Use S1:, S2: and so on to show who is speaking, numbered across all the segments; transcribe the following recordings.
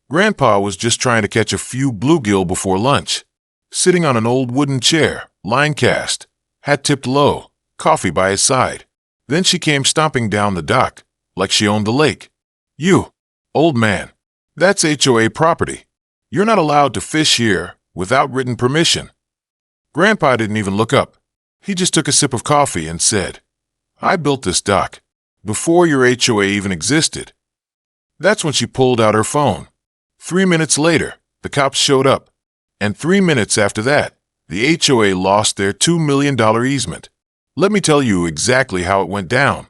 S1: Grandpa was just trying to catch a few bluegill before lunch, sitting on an old wooden chair, line cast, hat tipped low, coffee by his side. Then she came stomping down the dock, like she owned the lake. "You, old man, that's HOA property. You're not allowed to fish here without written permission." Grandpa didn't even look up. He just took a sip of coffee and said, "I built this dock before your HOA even existed." That's when she pulled out her phone. 3 minutes later, the cops showed up. And 3 minutes after that, the HOA lost their $2 million easement. Let me tell you exactly how it went down.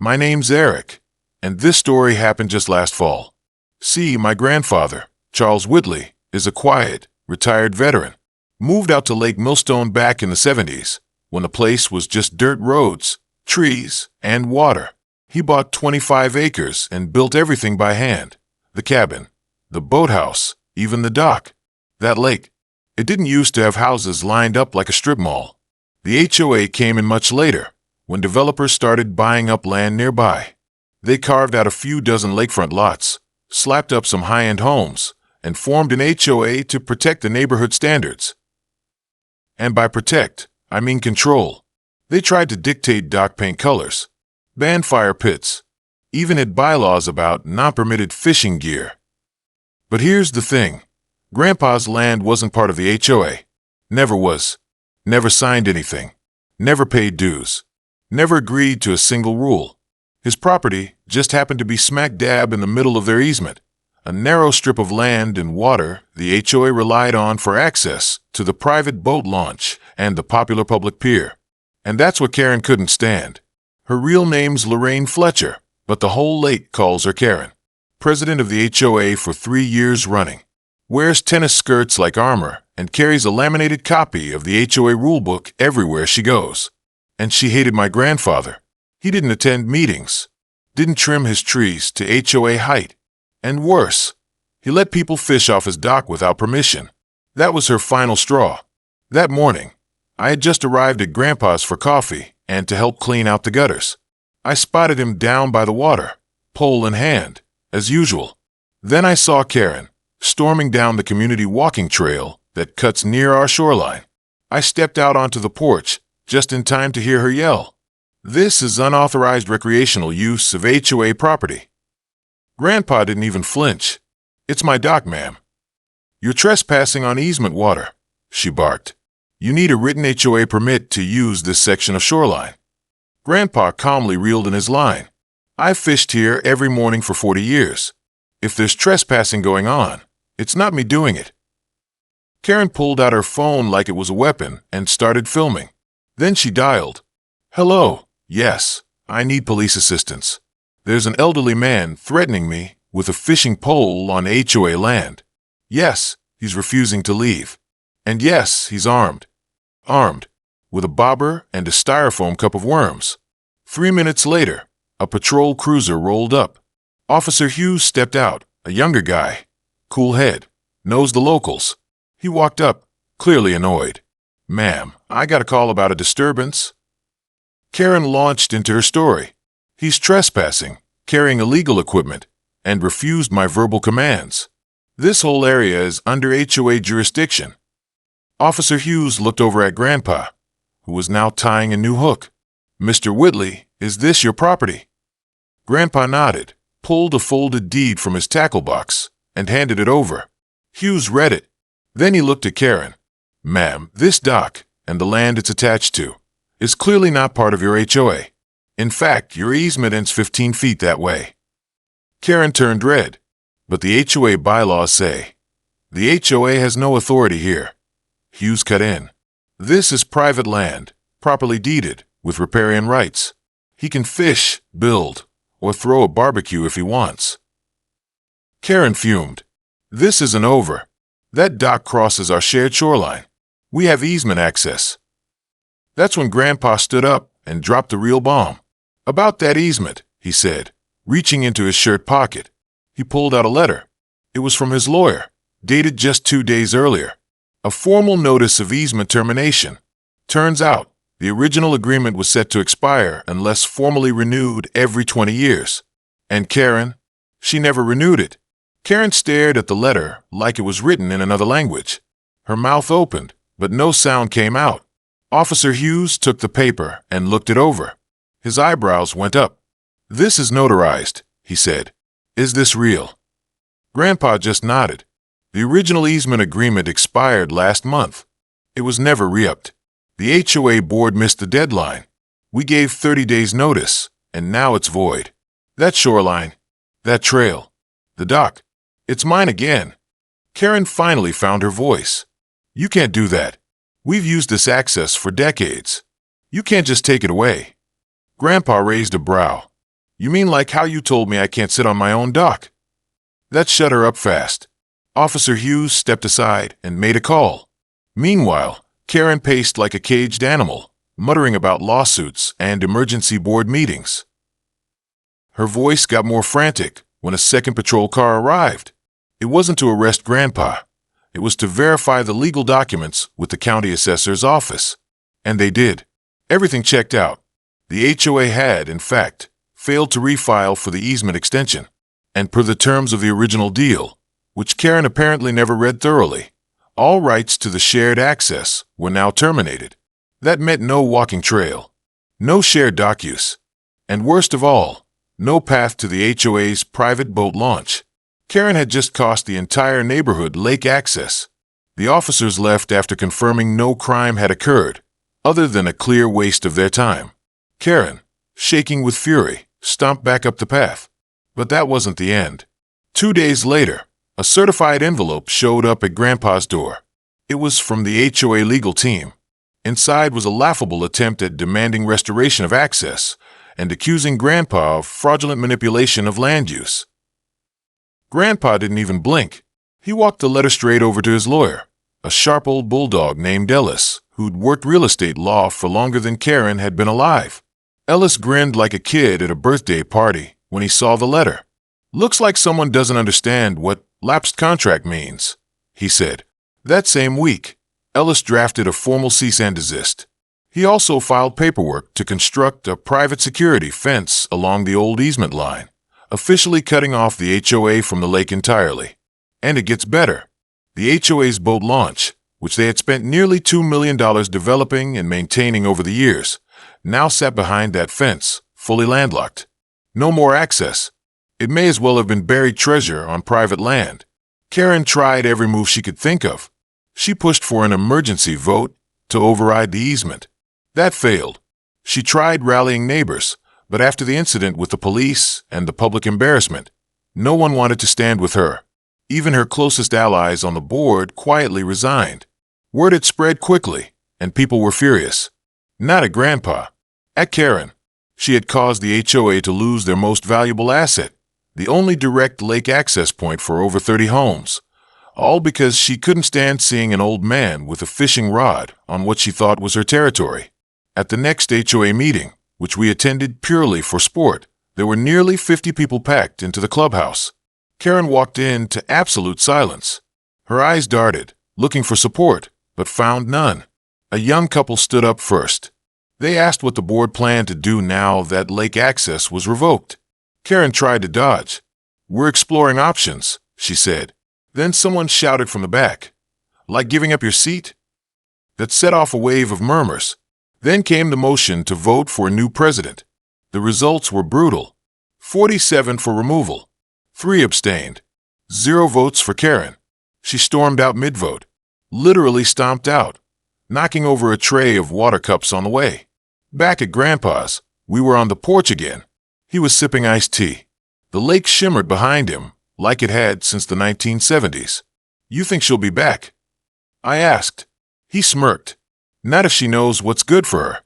S1: My name's Eric, and this story happened just last fall. See, my grandfather, Charles Whitley, is a quiet, retired veteran. Moved out to Lake Millstone back in the 70s, when the place was just dirt roads, trees, and water. He bought 25 acres and built everything by hand. The cabin, the boathouse, even the dock. That lake. It didn't used to have houses lined up like a strip mall. The HOA came in much later, when developers started buying up land nearby. They carved out a few dozen lakefront lots, slapped up some high-end homes, and formed an HOA to protect the neighborhood standards. And by protect, I mean control. They tried to dictate dock paint colors, ban fire pits, even had bylaws about non-permitted fishing gear. But here's the thing. Grandpa's land wasn't part of the HOA. Never was. Never signed anything. Never paid dues. Never agreed to a single rule. His property just happened to be smack dab in the middle of their easement, a narrow strip of land and water the HOA relied on for access to the private boat launch and the popular public pier. And that's what Karen couldn't stand. Her real name's Lorraine Fletcher, but the whole lake calls her Karen. President of the HOA for 3 years running. Wears tennis skirts like armor and carries a laminated copy of the HOA rulebook everywhere she goes. And she hated my grandfather. He didn't attend meetings, didn't trim his trees to HOA height, and worse, he let people fish off his dock without permission. That was her final straw. That morning, I had just arrived at Grandpa's for coffee and to help clean out the gutters. I spotted him down by the water, pole in hand, as usual. Then I saw Karen storming down the community walking trail that cuts near our shoreline. I stepped out onto the porch just in time to hear her yell, "This is unauthorized recreational use of HOA property." Grandpa didn't even flinch. "It's my dock, ma'am." "You're trespassing on easement water," she barked. "You need a written HOA permit to use this section of shoreline." Grandpa calmly reeled in his line. "I've fished here every morning for 40 years. If there's trespassing going on, it's not me doing it." Karen pulled out her phone like it was a weapon and started filming. Then she dialed. "Hello, yes, I need police assistance. There's an elderly man threatening me with a fishing pole on HOA land. Yes, he's refusing to leave. And yes, he's armed. Armed, with a bobber and a styrofoam cup of worms." 3 minutes later, a patrol cruiser rolled up. Officer Hughes stepped out, a younger guy. Cool head, knows the locals. He walked up, clearly annoyed. "Ma'am, I got a call about a disturbance." Karen launched into her story. "He's trespassing, carrying illegal equipment, and refused my verbal commands. This whole area is under HOA jurisdiction." Officer Hughes looked over at Grandpa, who was now tying a new hook. "Mr. Whitley, is this your property?" Grandpa nodded, pulled a folded deed from his tackle box, and handed it over. Hughes read it. Then he looked at Karen. "Ma'am, this dock, and the land it's attached to, is clearly not part of your HOA. In fact, your easement ends 15 feet that way." Karen turned red. "But the HOA bylaws say, the HOA has no authority here." Hughes cut in. "This is private land, properly deeded, with riparian rights. He can fish, build, or throw a barbecue if he wants." Karen fumed. "This isn't over. That dock crosses our shared shoreline. We have easement access." That's when Grandpa stood up and dropped the real bomb. "About that easement," he said, reaching into his shirt pocket. He pulled out a letter. It was from his lawyer, dated just 2 days earlier. A formal notice of easement termination. Turns out, the original agreement was set to expire unless formally renewed every 20 years. And Karen, she never renewed it. Karen stared at the letter like it was written in another language. Her mouth opened, but no sound came out. Officer Hughes took the paper and looked it over. His eyebrows went up. "This is notarized," he said. "Is this real?" Grandpa just nodded. The original easement agreement expired last month. It was never re-upped. The HOA board missed the deadline. We gave 30 days notice, and now it's void. That shoreline, that trail, the dock, it's mine again. Karen finally found her voice. "You can't do that. We've used this access for decades. You can't just take it away." Grandpa raised a brow. "You mean like how you told me I can't sit on my own dock?" That shut her up fast. Officer Hughes stepped aside and made a call. Meanwhile, Karen paced like a caged animal, muttering about lawsuits and emergency board meetings. Her voice got more frantic when a second patrol car arrived. It wasn't to arrest Grandpa. It was to verify the legal documents with the county assessor's office. And they did. Everything checked out. The HOA had, in fact, failed to refile for the easement extension. And per the terms of the original deal, which Karen apparently never read thoroughly, all rights to the shared access were now terminated. That meant no walking trail, no shared dock use, and worst of all, no path to the HOA's private boat launch. Karen had just cost the entire neighborhood lake access. The officers left after confirming no crime had occurred, other than a clear waste of their time. Karen, shaking with fury, stomped back up the path. But that wasn't the end. 2 days later, a certified envelope showed up at Grandpa's door. It was from the HOA legal team. Inside was a laughable attempt at demanding restoration of access and accusing Grandpa of fraudulent manipulation of land use. Grandpa didn't even blink. He walked the letter straight over to his lawyer, a sharp old bulldog named Ellis, who'd worked real estate law for longer than Karen had been alive. Ellis grinned like a kid at a birthday party when he saw the letter. "Looks like someone doesn't understand what lapsed contract means," he said. That same week, Ellis drafted a formal cease and desist. He also filed paperwork to construct a private security fence along the old easement line, officially cutting off the HOA from the lake entirely. And it gets better. The HOA's boat launch, which they had spent nearly $2 million developing and maintaining over the years, now sat behind that fence, fully landlocked. No more access. It may as well have been buried treasure on private land. Karen tried every move she could think of. She pushed for an emergency vote to override the easement. That failed. She tried rallying neighbors, but after the incident with the police and the public embarrassment, no one wanted to stand with her. Even her closest allies on the board quietly resigned. Word had spread quickly, and people were furious. Not at Grandpa. At Karen. She had caused the HOA to lose their most valuable asset, the only direct lake access point for over 30 homes, all because she couldn't stand seeing an old man with a fishing rod on what she thought was her territory. At the next HOA meeting, which we attended purely for sport, there were nearly 50 people packed into the clubhouse. Karen walked in to absolute silence. Her eyes darted, looking for support, but found none. A young couple stood up first. They asked what the board planned to do now that lake access was revoked. Karen tried to dodge. "We're exploring options," she said. Then someone shouted from the back, "Like giving up your seat?" That set off a wave of murmurs. Then came the motion to vote for a new president. The results were brutal. 47 for removal. 3 abstained. 0 votes for Karen. She stormed out mid-vote. Literally stomped out, knocking over a tray of water cups on the way. Back at Grandpa's, we were on the porch again. He was sipping iced tea. The lake shimmered behind him, like it had since the 1970s. "You think she'll be back?" I asked. He smirked. "Not if she knows what's good for her."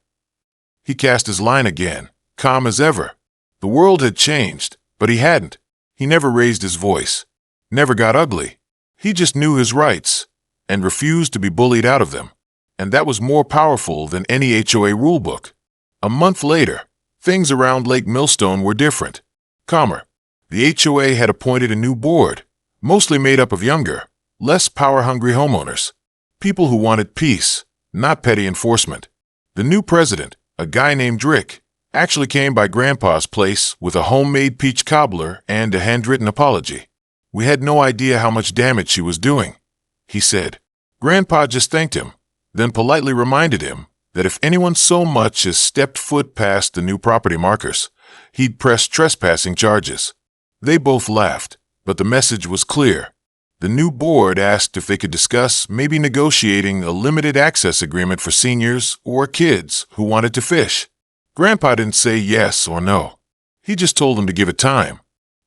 S1: He cast his line again, calm as ever. The world had changed, but he hadn't. He never raised his voice, never got ugly. He just knew his rights and refused to be bullied out of them. And that was more powerful than any HOA rulebook. A month later, things around Lake Millstone were different, calmer. The HOA had appointed a new board, mostly made up of younger, less power-hungry homeowners, people who wanted peace, not petty enforcement. The new president, a guy named Rick, actually came by Grandpa's place with a homemade peach cobbler and a handwritten apology. We had no idea how much damage she was doing," he said. Grandpa just thanked him, then politely reminded him that if anyone so much as stepped foot past the new property markers, he'd press trespassing charges. They both laughed, but the message was clear. The new board asked if they could discuss maybe negotiating a limited access agreement for seniors or kids who wanted to fish. Grandpa didn't say yes or no. He just told them to give it time.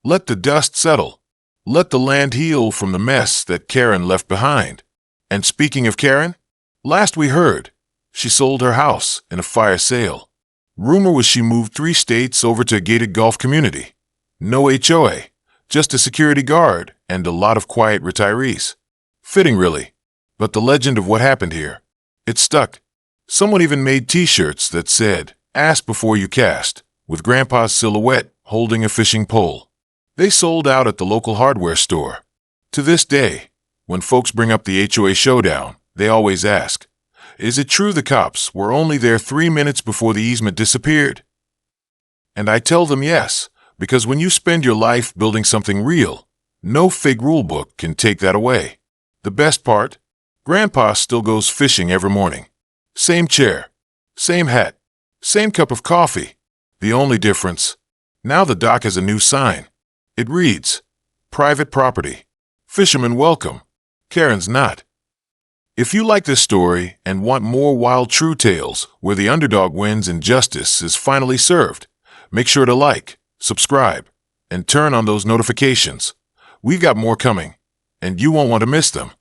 S1: Let the dust settle. Let the land heal from the mess that Karen left behind. And speaking of Karen, last we heard, she sold her house in a fire sale. Rumor was she moved 3 states over to a gated golf community. No HOA, just a security guard and a lot of quiet retirees. Fitting, really. But the legend of what happened here, it stuck. Someone even made t-shirts that said, "Ask before you cast," with Grandpa's silhouette holding a fishing pole. They sold out at the local hardware store. To this day, when folks bring up the HOA showdown, they always ask, "Is it true the cops were only there 3 minutes before the easement disappeared?" And I tell them yes, because when you spend your life building something real, no fake rulebook can take that away. The best part? Grandpa still goes fishing every morning. Same chair, same hat, same cup of coffee. The only difference? Now the dock has a new sign. It reads, "Private property. Fishermen welcome. Karen's not." If you like this story and want more wild true tales where the underdog wins and justice is finally served, make sure to like, subscribe, and turn on those notifications. We've got more coming, and you won't want to miss them.